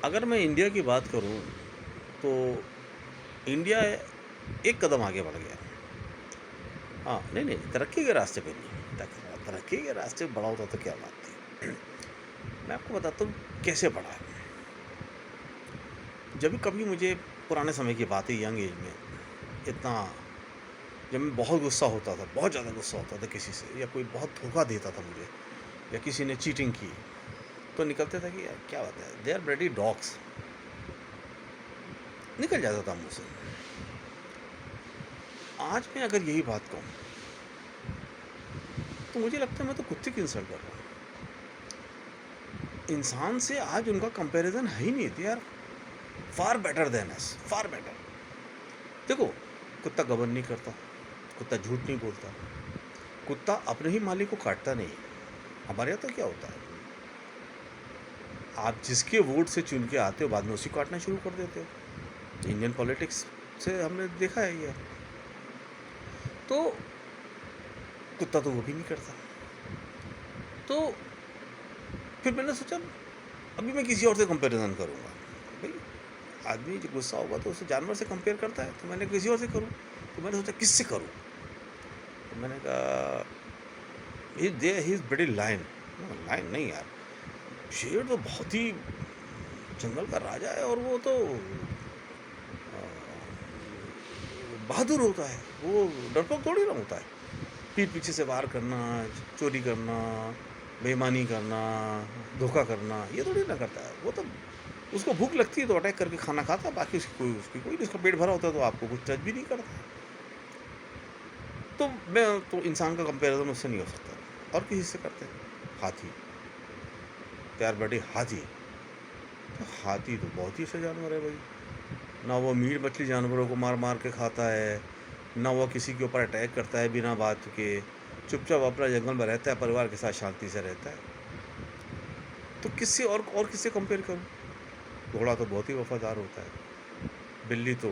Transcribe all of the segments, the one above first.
अगर मैं इंडिया की बात करूँ, तो इंडिया एक कदम आगे बढ़ गया। हाँ, नहीं, तरक्की के रास्ते पे नहीं। तरक्की के रास्ते पे बड़ा होता तो क्या बात थी। मैं आपको बताता हूँ कैसे बढ़ा है। जब भी कभी मुझे पुराने समय की बातें यंग एज में इतना जब मैं बहुत गुस्सा होता था, बहुत ज़्यादा गुस्सा होता था किसी से या कोई बहुत धोखा देता था मुझे या किसी ने चीटिंग की, तो निकलता था कि यार क्या बात है, दे आर ब्लडी डॉग्स, निकल जाता था मुँह से। आज मैं अगर यही बात कहूँ, तो मुझे लगता है मैं तो कुत्ते की इंसल्ट कर रहा हूँ। इंसान से आज उनका कंपैरिज़न है ही नहीं। They are far better than us, far better. देखो, कुत्ता गबन नहीं करता, कुत्ता झूठ नहीं बोलता, कुत्ता अपने ही मालिक को काटता नहीं। हमारे यहाँ तो क्या होता है, आप जिसके वोट से चुन के आते हो बाद में उसी को काटना शुरू कर देते हो। इंडियन पॉलिटिक्स से हमने देखा है ये। तो कुत्ता तो वो भी नहीं करता। तो फिर मैंने सोचा अभी मैं किसी और से कंपैरिजन करूँगा। भाई, आदमी जब गुस्सा होगा तो उसे जानवर से कंपेयर करता है, तो मैंने किसी और से करूँ। तो मैंने सोचा किससे करूँ। तो मैंने कहा ही इज़ ब्रिटी लायन। लायन नहीं यार, शेर तो बहुत ही जंगल का राजा है और वो तो बहादुर होता है, वो डरपोक थोड़ी ना होता है। पीठ पीछे से वार करना, चोरी करना, बेईमानी करना, धोखा करना, ये थोड़ी ना करता है। वो तो उसको भूख लगती है तो अटैक करके खाना खाता है, बाकी उसकी कोई नहीं। उसका पेट भरा होता है तो आपको कुछ टच भी नहीं करता। तो मैं तो इंसान का कंपैरिजन उससे नहीं हो सकता। और किसी से करते हैं, हाथी, प्यार बटे हाथी। तो हाथी तो बहुत ही अच्छा जानवर है भाई। ना वो मीट मछली जानवरों को मार मार के खाता है, ना वो किसी के ऊपर अटैक करता है बिना बात के, चुपचाप अपना जंगल में रहता है, परिवार के साथ शांति से रहता है। तो किससे और किससे कंपेयर करूँ। घोड़ा तो बहुत ही वफादार होता है, बिल्ली तो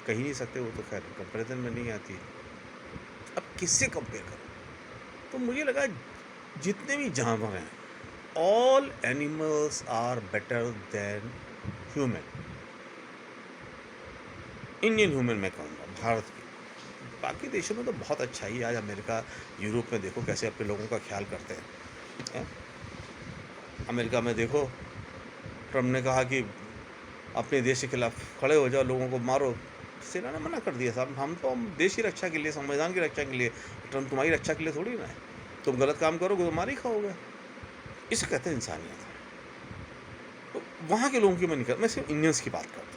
कहीं नहीं सकते, वो तो खैर कंपेरिजन में नहीं आती। अब किससे कंपेयर करूँ। तो मुझे लगा जितने भी जानवर हैं, all animals are better than human. Indian human मैं कहूँगा, भारत की। बाकी देशों में तो बहुत अच्छा ही। आज अमेरिका, यूरोप में देखो कैसे अपने लोगों का ख्याल करते हैं। अमेरिका में देखो, ट्रम्प ने कहा कि अपने देश के खिलाफ खड़े हो जाओ, लोगों को मारो। सेना ने मना कर दिया, साहब हम तो देश की रक्षा के लिए, संविधान की रक्षा के लिए। ट्रम्प तुम्हारी रक्षा के लिए थोड़ी ना है। तुम गलत काम करोगे तो मार ही खाओगे। इसे कहते हैं इंसानियत। तो वहाँ के लोगों की मैं सिर्फ इंडियंस की बात करता हूँ।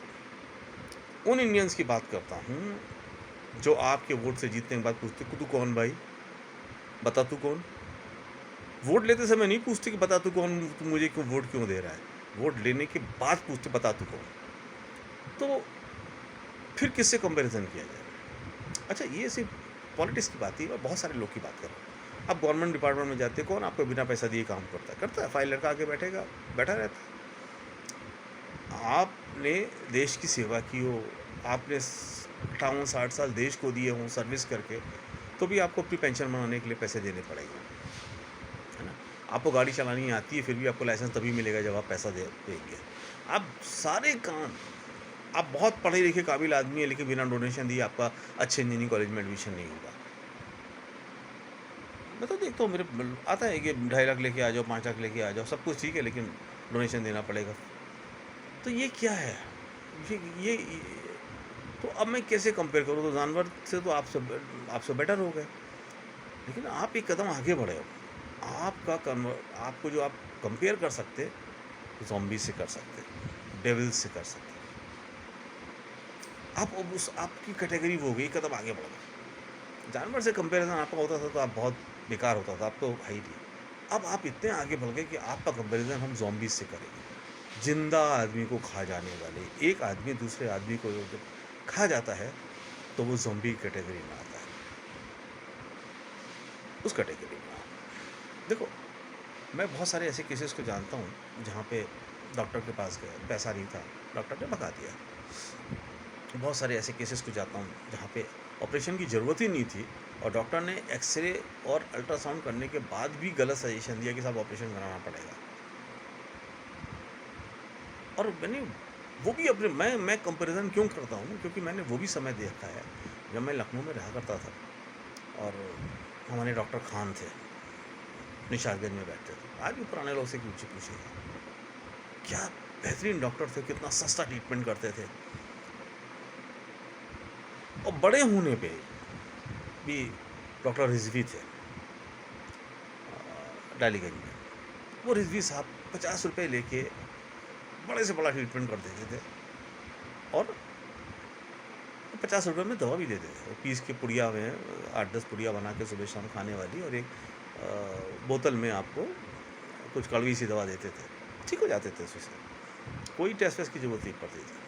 उन इंडियंस की बात करता हूँ जो आपके वोट से जीतने के बाद पूछते तू कौन भाई, बता तू कौन। वोट लेते समय नहीं पूछते कि बता तू कौन, तू मुझे क्यों वोट क्यों दे रहा है। वोट लेने के बाद पूछते बता तू कौन। तो फिर किससे कंपैरिजन किया जाए। अच्छा, ये सिर्फ पॉलिटिक्स की बात ही, मैं बहुत सारे लोग की बात कर रहा हूँ। आप गवर्नमेंट डिपार्टमेंट में जाते, कौन आपको बिना पैसा दिए काम करता है। फाइल लड़का आके बैठा रहता है। आपने देश की सेवा की हो, आपने 58-60 साल देश को दिए हों सर्विस करके, तो भी आपको अपनी पेंशन बनाने के लिए पैसे देने पड़ेंगे, है ना। आपको गाड़ी चलानी आती है, फिर भी आपको लाइसेंस तभी मिलेगा जब आप पैसा देंगे। आप सारे काम, आप बहुत पढ़े लिखे काबिल आदमी है, लेकिन बिना डोनेशन दिए आपका अच्छे इंजीनियरिंग कॉलेज में एडमिशन नहीं होगा। मैं तो देखता हूँ, मेरे आता है कि 2.5 लाख लेके आ जाओ, 5 लाख लेके आ जाओ, सब कुछ ठीक है, लेकिन डोनेशन देना पड़ेगा। तो ये क्या है। ये तो अब मैं कैसे कंपेयर करूँ। तो जानवर से तो आपसे बेटर हो गए, लेकिन आप एक कदम आगे बढ़े हो। आपको जो आप कंपेयर कर सकते, ज़ॉम्बी से कर सकते, डेविल से कर सकते। आप अब उस आपकी कैटेगरी वो हो गई, कदम आगे बढ़ गए। जानवर से कंपैरिजन आपका होता था तो आप बहुत बेकार होता था, आप तो है ही नहीं। अब आप इतने आगे बढ़ गए कि आपका कंपैरिजन हम ज़ॉम्बीज़ से करेंगे। जिंदा आदमी को खा जाने वाले, एक आदमी दूसरे आदमी को जब खा जाता है तो वो ज़ॉम्बी कैटेगरी में आता है, उस कैटेगरी में देखो, मैं बहुत सारे ऐसे केसेस को जानता हूँ जहाँ पे डॉक्टर के पास गए, पैसा नहीं था, डॉक्टर ने भगा दिया। बहुत सारे ऐसे केसेस को जाता हूँ जहाँ पे ऑपरेशन की ज़रूरत ही नहीं थी और डॉक्टर ने एक्सरे और अल्ट्रासाउंड करने के बाद भी गलत सजेशन दिया कि साहब ऑपरेशन कराना पड़ेगा। और मैंने वो भी अपने मैं कंपैरिज़न क्यों करता हूँ ना, क्योंकि मैंने वो भी समय देखा है, जब मैं लखनऊ में रहा करता था और हमारे डॉक्टर खान थे, निशातगंज में बैठते थे। आज भी पुराने लोग से पूछिए, क्या बेहतरीन डॉक्टर थे, कितना सस्ता ट्रीटमेंट करते थे। और बड़े होने पे भी डॉक्टर रिज़वी थे डालीगंज में। वो रिज़वी साहब ₹50 लेके बड़े से बड़ा ट्रीटमेंट कर देते थे और ₹50 में दवा भी देते थे। वो पीस के पुड़िया में 8-10 पुड़िया बना के सुबह शाम खाने वाली, और एक बोतल में आपको कुछ कड़वी सी दवा देते थे, ठीक हो जाते थे उससे। कोई टेस्ट वेस्ट की ज़रूरत नहीं पड़ती थी।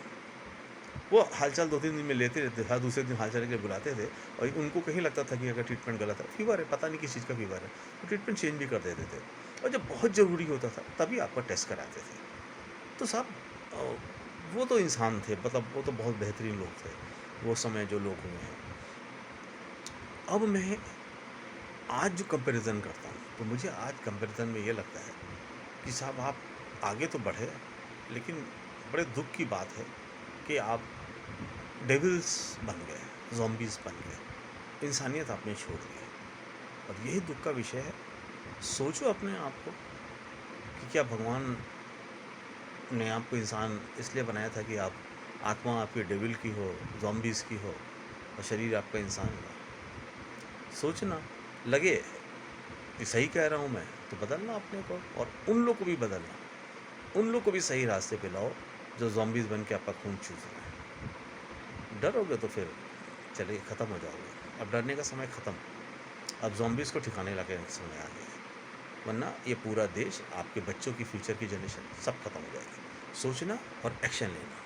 वो हालचाल 2-3 दिन में लेते रहते, हर दूसरे दिन हालचाल के लिए बुलाते थे, और उनको कहीं लगता था कि अगर ट्रीटमेंट गलत है, फ़ीवर है, पता नहीं किस चीज़ का फ़ीवर है, तो ट्रीटमेंट चेंज भी कर देते थे। और जब बहुत ज़रूरी होता था तभी आपका टेस्ट कराते थे। तो साहब वो तो इंसान थे, मतलब वो तो बहुत बेहतरीन लोग थे, वो समय जो लोग हुए हैं। अब मैं आज जो कंपैरिज़न करता हूँ, तो मुझे आज कंपैरिज़न में ये लगता है कि साहब आप आगे तो बढ़े, लेकिन बड़े दुःख की बात है कि आप डेविल्स बन गए, ज़ॉम्बीज़ बन गए, इंसानियत आपने छोड़ दी। और यही दुःख का विषय है। सोचो अपने आप को कि क्या भगवान ने आपको इंसान इसलिए बनाया था कि आप, आत्मा आपकी डेविल की हो, ज़ॉम्बीज़ की हो, और शरीर आपका इंसान का। सोचना, लगे कि सही कह रहा हूँ मैं, तो बदलना अपने को, और उन लोग को भी बदलना, उन लोग को भी सही रास्ते पे लाओ जो ज़ॉम्बीज़ बन के आपका खून चूस रहे हैं। डरोगे तो फिर चलिए ख़त्म हो जाओगे। अब डरने का समय ख़त्म, अब ज़ॉम्बीज़ को ठिकाने लगाने का समय आ गया है। वरना ये पूरा देश, आपके बच्चों की, फ्यूचर की जनरेशन सब खत्म हो जाएगी। सोचना और एक्शन लेना।